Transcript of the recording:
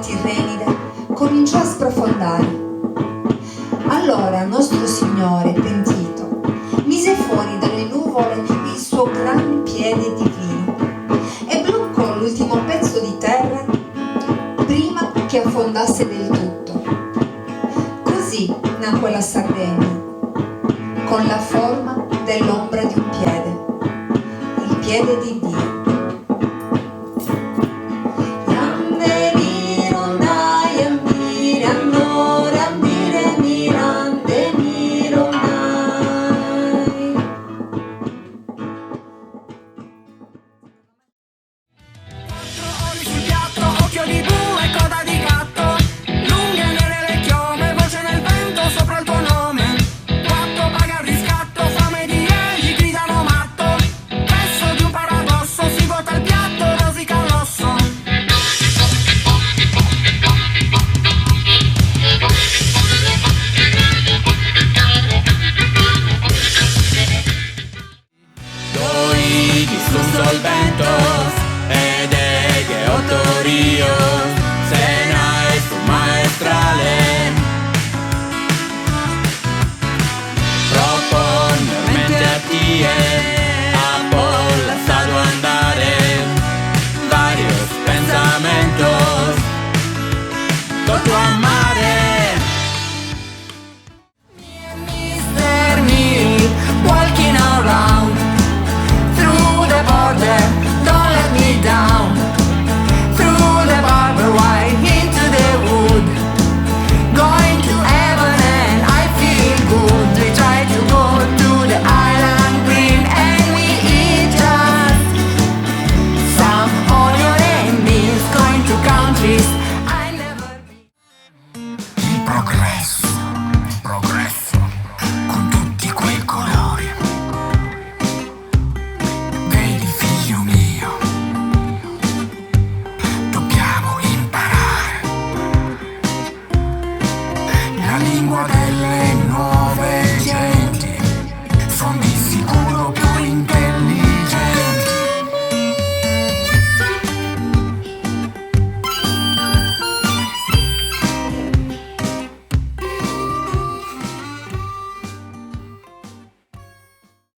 Tirrenide cominciò a sprofondare. Allora nostro Signore, pentito, mise fuori dalle nuvole il suo gran piede divino e bloccò l'ultimo pezzo di terra prima che affondasse del tutto. Così nacque la Sardegna, con la forma dell'ombra di un piede, il piede di Dio. Sus solventos, ed ege otorios.